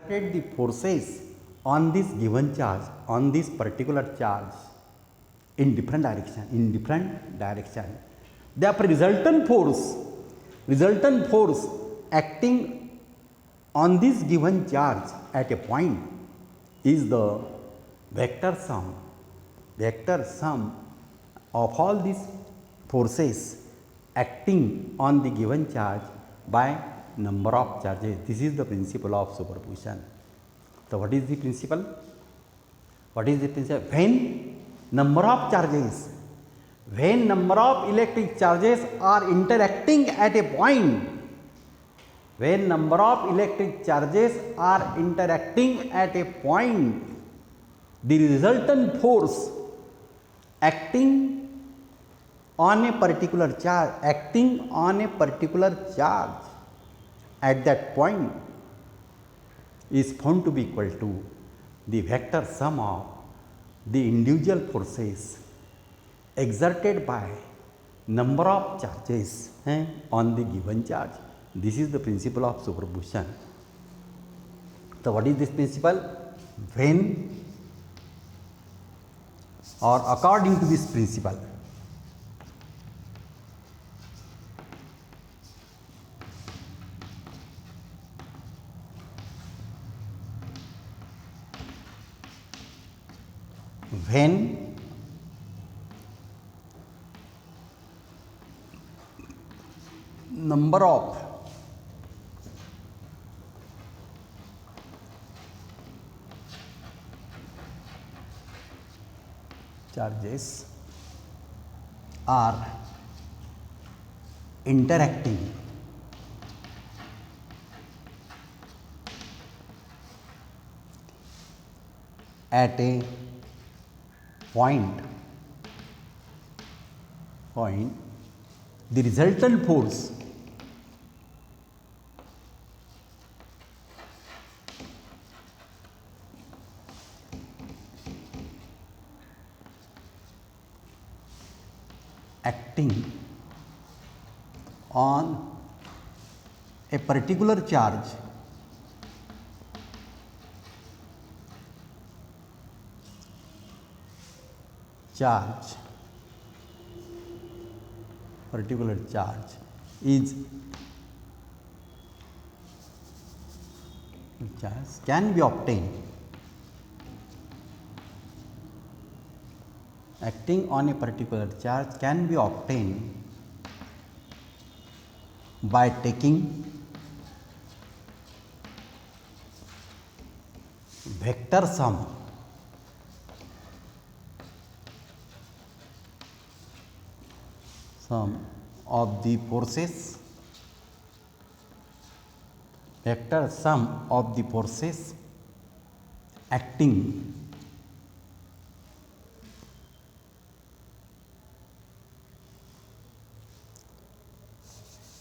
The forces on this given charge, on this particular charge, in different direction. Therefore, resultant force acting on this given charge at a point is the vector sum of all these forces acting on the given charge by number of charges. This is the principle of superposition. So, what is the principle? When number of charges, when number of electric charges are interacting at a point, when number of electric charges are interacting at a point, the resultant force acting on a particular charge, at that point is found to be equal to the vector sum of the individual forces exerted by number of charges on the given charge. This is the principle of superposition. So, what is this principle? When or according to this principle, when number of charges are interacting at a point, the resultant force acting on a particular charge is can be obtained acting on a particular charge can be obtained by taking vector sum of the forces, acting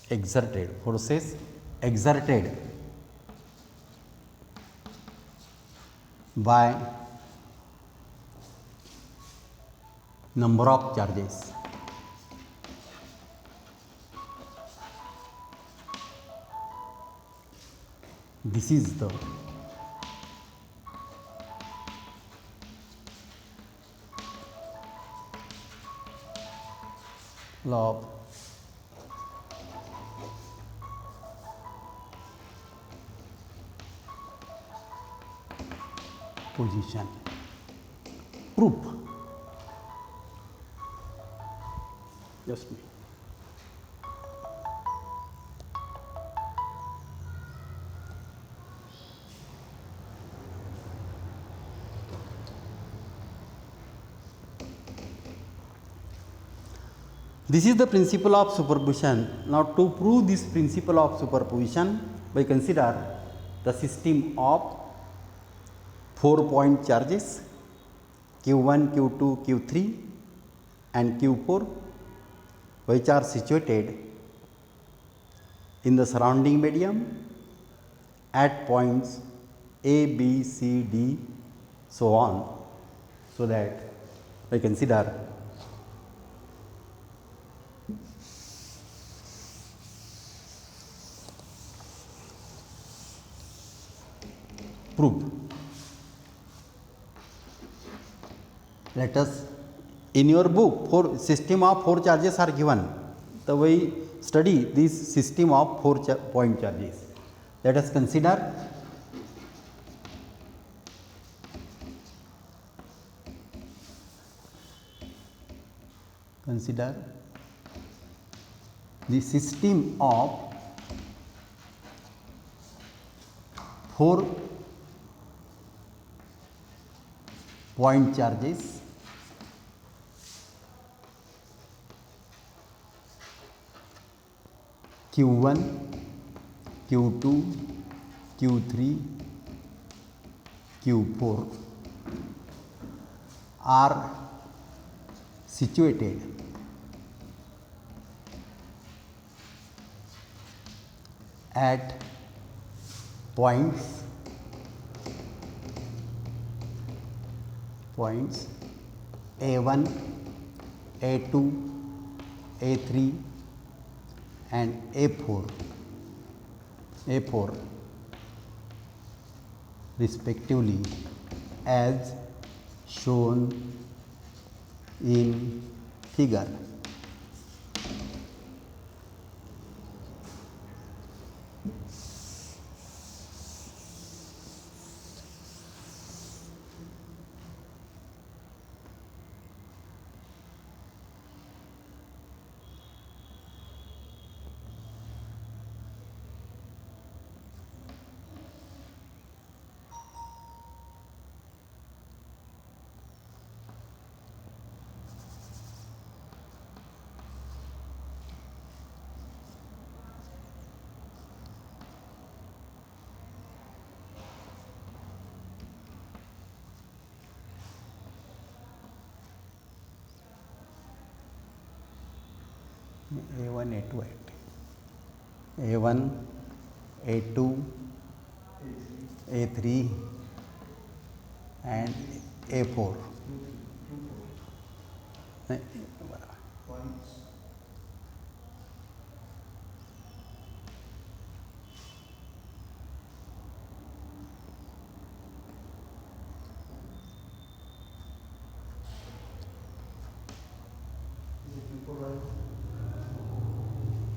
exerted by number of charges. This is the law of position. Proof. Just me. This is the principle of superposition. Now, to prove this principle of superposition, we consider the system of 4-point charges Q1, Q2, Q3 and Q4, which are situated in the surrounding medium at points A, B, C, D, so on, so that we consider prove. Let us, in your book, four system of four charges are given. So we study this system of point charges. Let us consider the system of four point charges Q1, Q2, Q3, Q4 are situated at points A1, A2, A3 and A4 respectively, as shown in figure. A1, A2, A1, A2, A3 and A4.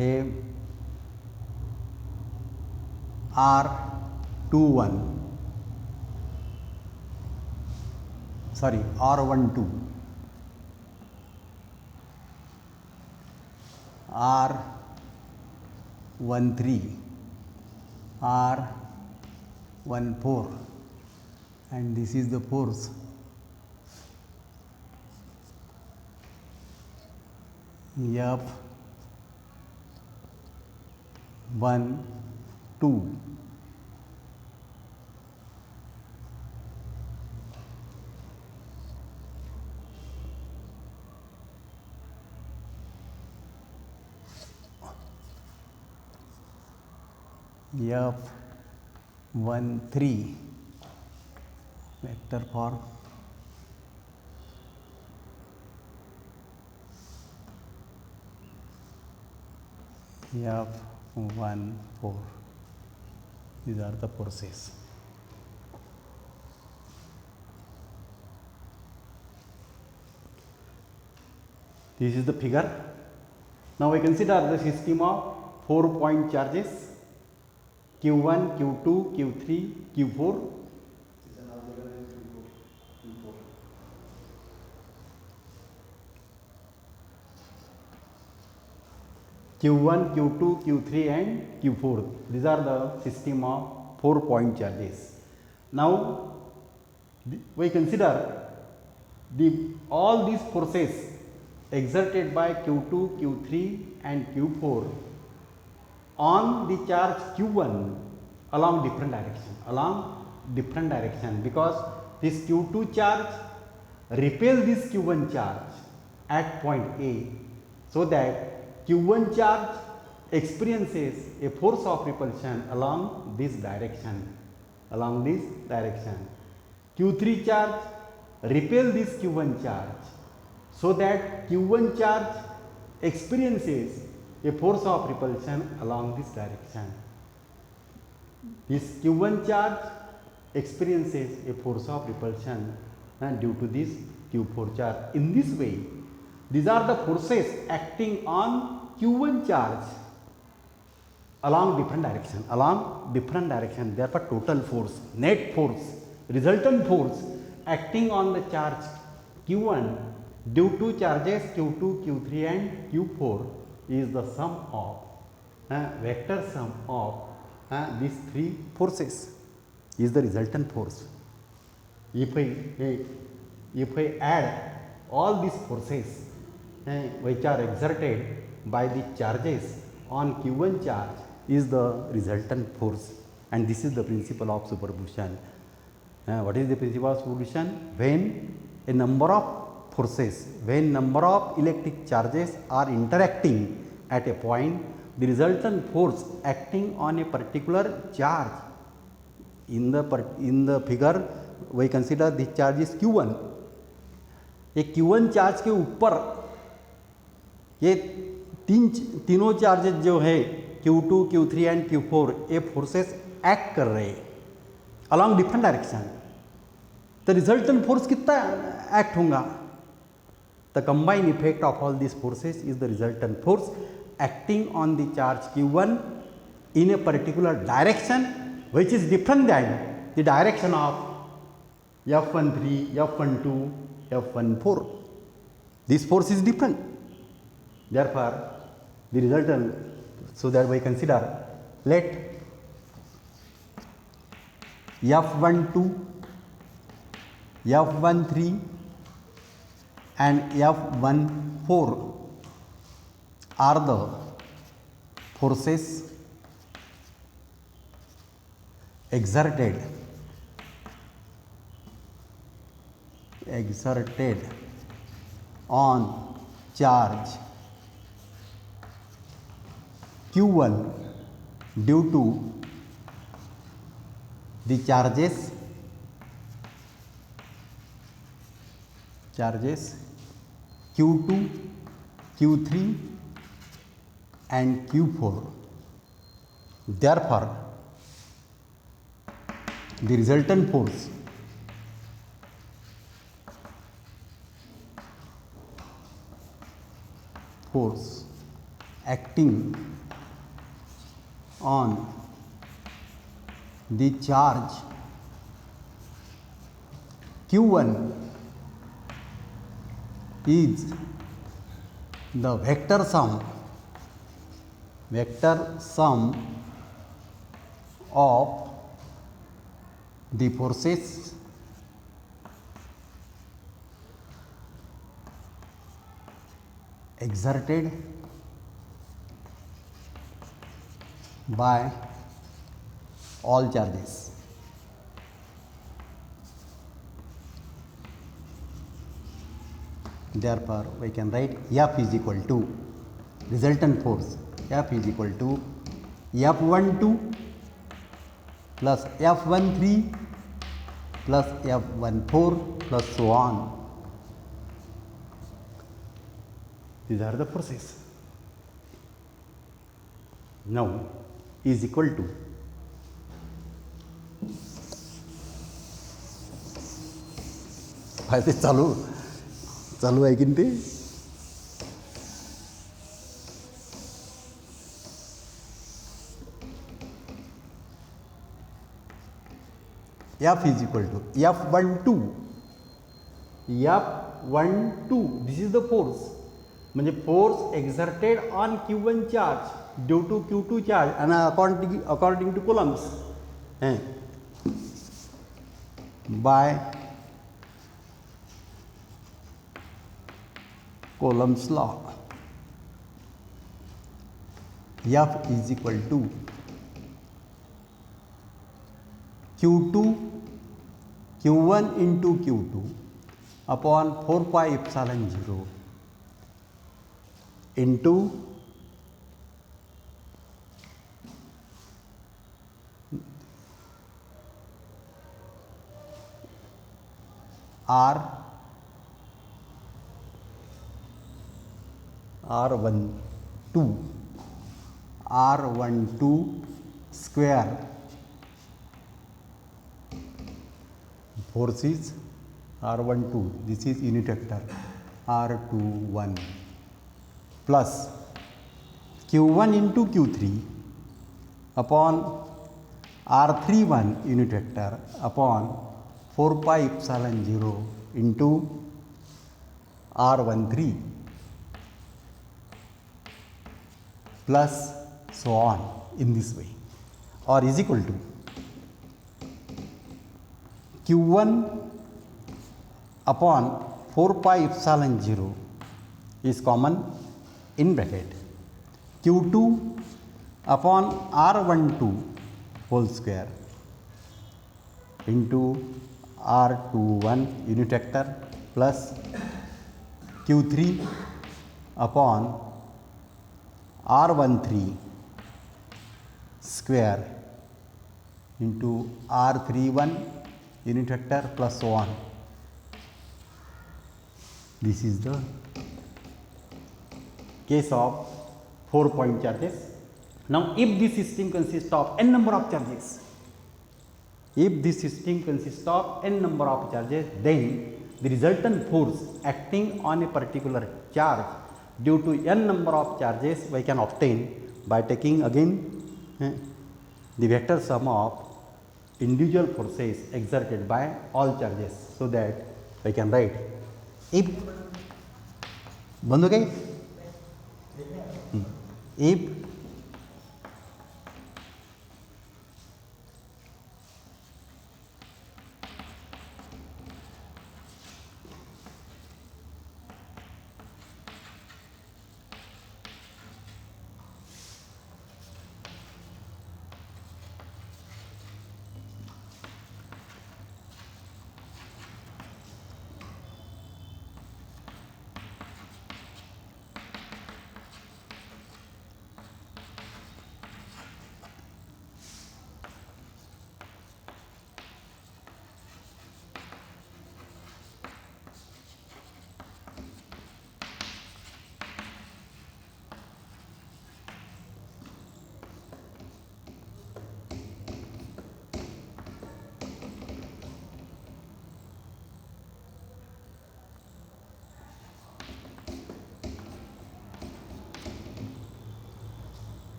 A R21, sorry, R12, R13, R14, and this is the force F1, 2. F13 vector for F14. These are the forces. This is the figure. Now we consider the system of 4 point charges Q1, Q2, Q3, Q4. Q1, Q2, Q3 and Q4. These are the system of 4 point charges. Now we consider all these forces exerted by Q2, Q3 and Q4 on the charge Q1 along different direction, because this Q2 charge repel this Q1 charge at point A, so that Q1 charge experiences a force of repulsion along this direction. Q3 charge repel this Q1 charge, so that Q1 charge experiences a force of repulsion along this direction. This Q1 charge experiences a force of repulsion due to this Q4 charge. In this way, these are the forces acting on Q1 charge along different direction. Therefore, total force, net force, resultant force acting on the charge Q1 due to charges Q2, Q3 and Q4 is the sum of vector sum of these three forces is the resultant force. If I add all these forces which are exerted by the charges on Q1 charge is the resultant force, and this is the principle of superposition. What is the principle of superposition? When a number of forces, when number of electric charges are interacting at a point, the resultant force acting on a particular charge, in the figure we consider this charge is Q1. ये Q1 charge के ऊपर ये तीनों charges जो है Q2, Q3 and Q4 ये forces act कर रहे हैं अलॉन्ग डिफरेंट डायरेक्शन. तो रिजल्टेंट फोर्स कितना एक्ट होगा? The combined effect of all this forces is the resultant force acting on the charge Q1 in a particular direction which is different than the direction of F13, F12, F14. This force is different. Therefore, the resultant, so that we consider, let F12, F13 and F14 are the forces exerted on charge Q1 due to the charges Q2, Q3 and Q4. Therefore, the resultant force acting on the charge Q1 is the vector sum of the forces exerted by all charges. Therefore, we can write F is equal to resultant force. F is equal to F12 plus F13 plus F14 plus so on. These are the forces. Now is equal to फायदे चालू आहे की ते F is equal to F12. This is the force. म्हणजे force exerted on Q1 charge due to Q2 charge and according to Coulomb's by Coulomb's law. F is equal to Q1 into Q2 upon 4 pi epsilon 0 into R12 square forces R12, this is unit vector R21 plus Q1 into Q3 upon R31 unit vector upon 4 pi epsilon 0 into R13 plus so on in this way, or is equal to Q1 upon 4 pi epsilon 0 is common in bracket, Q2 upon R12 whole square into R21 unit vector plus Q3 upon R13 square into R31 unit vector plus so on. This is the case of 4-point charges. Now, if this system consists of n number of charges, then the resultant force acting on a particular charge due to n number of charges we can obtain by taking again the vector sum of individual forces exerted by all charges, so that we can write if बंद हो गई if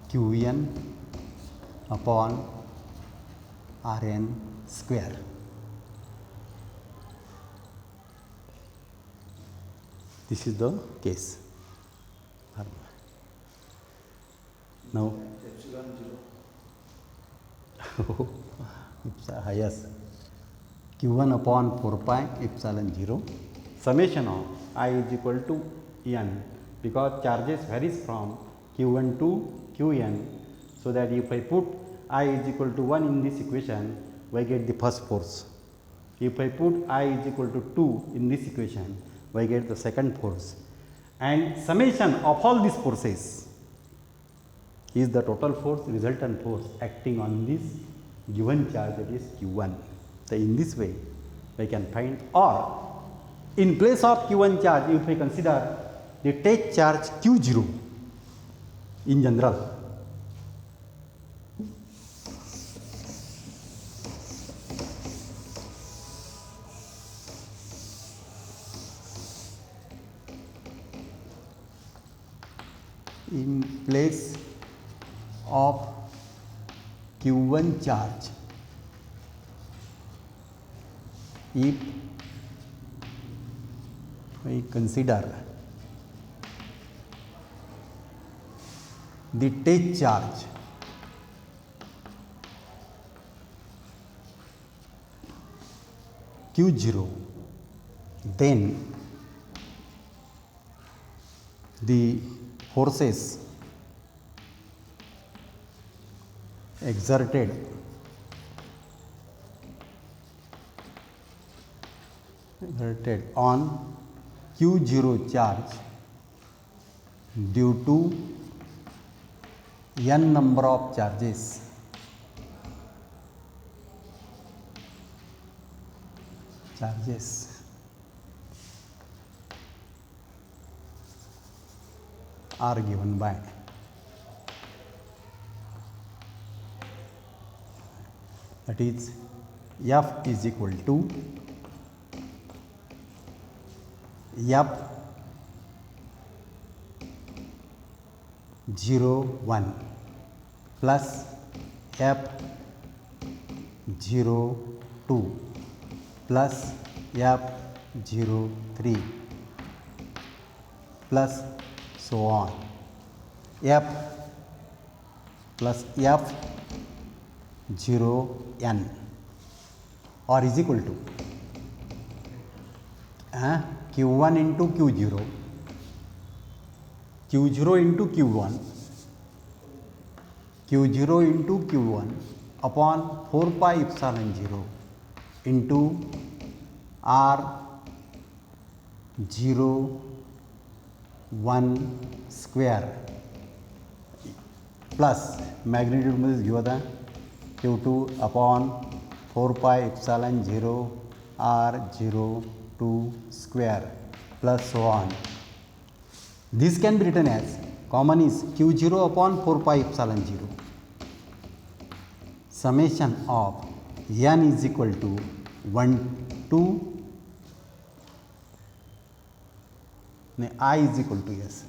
Qn upon Rn square. This is the case. Now, yes, Q1 upon 4 pi epsilon 0 summation of I is equal to n, because charges varies from Q1 to Qn, so that if I put I is equal to 1 in this equation, we get the first force. If I put I is equal to 2 in this equation, we get the second force, and summation of all these forces is the total force, resultant force acting on this given charge, that is Q1. So, in this way we can find, or in place of Q1 charge, if we consider the take charge Q0 in general, in place of Q1 charge, if we consider the take charge Q0, then the forces exerted on Q0 charge due to n number of charges are given by that is F is equal to F 0 1 plus F 0 2 plus F 0 3 plus so on, F plus F 0 n or is equal to Q1 into Q0, Q0 into Q1, Q0 into Q1 upon 4 pi epsilon 0 into R 0 1 square plus magnitude मध्ये घेऊ आता Q2 upon 4 pi epsilon 0 R 0 2 square plus so on. This can be written as common is Q0 upon 4 pi epsilon 0 summation of n is equal to 1 to I is equal to yes,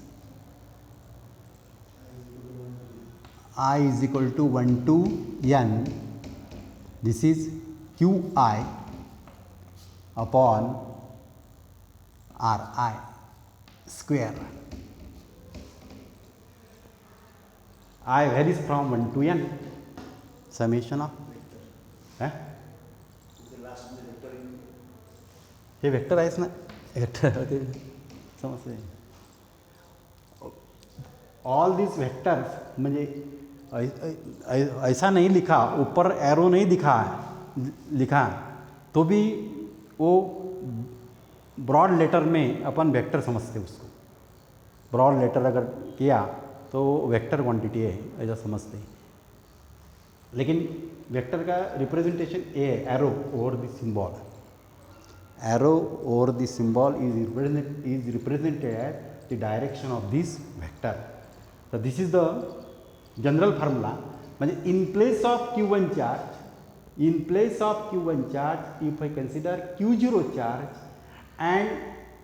I is equal to 1 to n, this is Qi upon Ri square. I varies from 1 to n summation of हे vector आहेच ना, vector समजते. All this vectors म्हणजे ऐसा नहीं लिखा, ऊपर arrow नहीं लिखा तो भी वो ब्रॉड लेटर में अपन वेक्टर समझते उसको. ब्रॉड लेटर अगर किया तो वेक्टर क्वांटिटी है ऐसा समझते. लेकिन वेक्टर का रिप्रेजेंटेशन ए है, arrow over the symbol. Arrow over the symbol is represented as the direction of this vector. So this is the general formula. In place of Q1 charge, if I consider Q0 charge and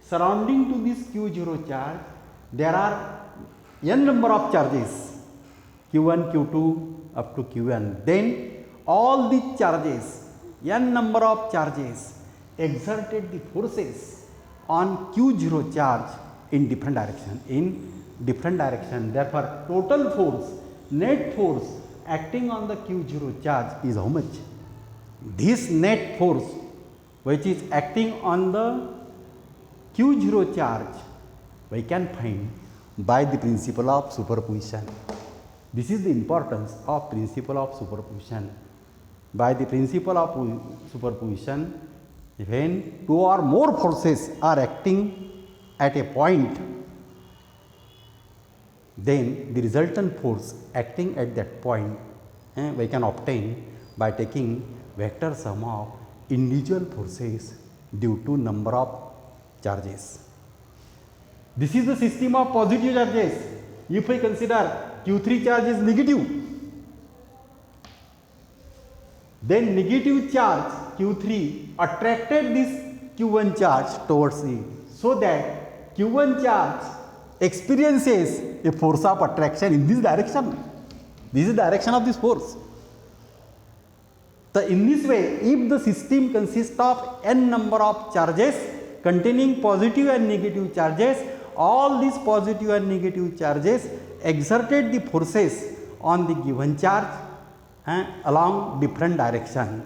surrounding to this Q0 charge there are n number of charges Q1, Q2 up to Qn, then all the charges, n number of charges exerted the forces on Q0 charge in different direction. Therefore total force, net force acting on the Q0 charge is how much? This net force which is acting on the Q0 charge we can find by the principle of superposition. This is the importance of principle of superposition. By the principle of superposition, when two or more forces are acting at a point, then the resultant force acting at that point we can obtain by taking vector sum of individual forces due to number of charges. This is the system of positive charges. If I consider Q3 charge is negative, then negative charge Q3 attracted this Q1 charge towards it, so that Q1 charge experiences a force of attraction in this direction. This is the direction of this force. So in this way, if the system consists of n number of charges containing positive and negative charges, all these positive and negative charges exerted the forces on the given charge along different direction.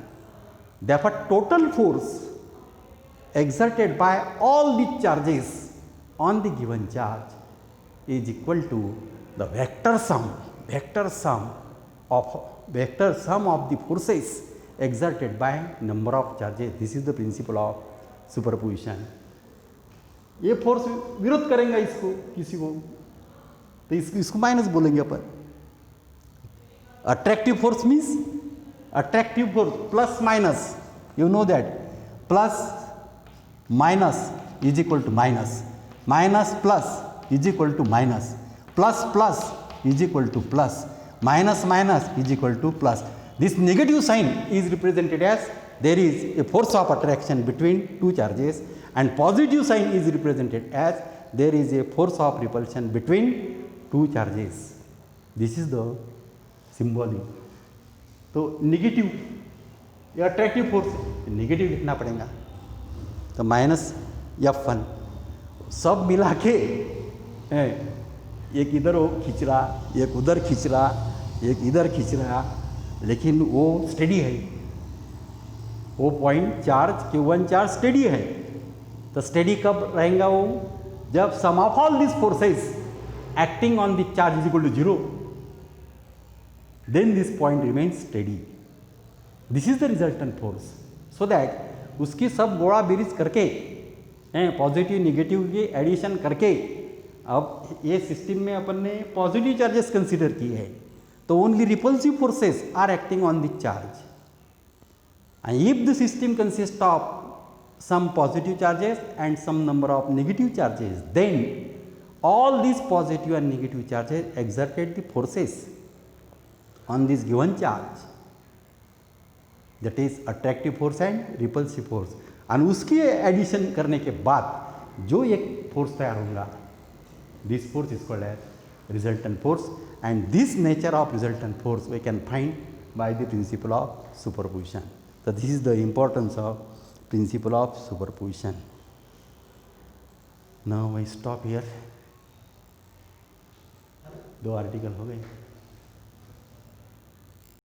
Therefore total force exerted by all the charges on the given charge is equal to the vector sum of the forces exerted by number of charges. This is the principle of superposition. ये force विरोध करेंगे इसको किसी को, तो इसको minus बोलेंगे अपन. Attractive force means attractive force plus minus, you know that plus minus is equal to minus, minus plus is equal to minus, plus plus is equal to plus, minus minus is equal to plus. This negative sign is represented as there is a force of attraction between two charges, and positive sign is represented as there is a force of repulsion between two charges. This is the symbolic. तो negative या attractive force negative लिखना पड़ेगा, तो minus F1 सब मिला के एक इधर वो खींच रहा, एक उधर खींच रहा, एक इधर खींच रहा, लेकिन वो स्टेडी है, वो point charge Q1 charge steady है। तो स्टेडी कब रहेगा वो, जब sum of all this forces acting on the charge is equal to 0, then this point remains steady. This is the resultant force. So that उसकी सब गोड़ा बेरीज करके पॉजिटिव निगेटिव की एडिशन करके, अब ये सिस्टम में अपन ने पॉजिटिव चार्जेस कंसीडर किए हैं, तो only repulsive forces are acting on the charge, and if the system consist of some positive charges and some number of negative charges, then all these positive and negative charges exerted the forces on this given charge, that is attractive force and repulsive force, and उसकी addition करने के बाद जो एक force तैयार होगा, this force is called as resultant force, and this nature of resultant force we can find by the principle of superposition. So this is the importance of principle of superposition. Now I stop here. 2 article हो गए।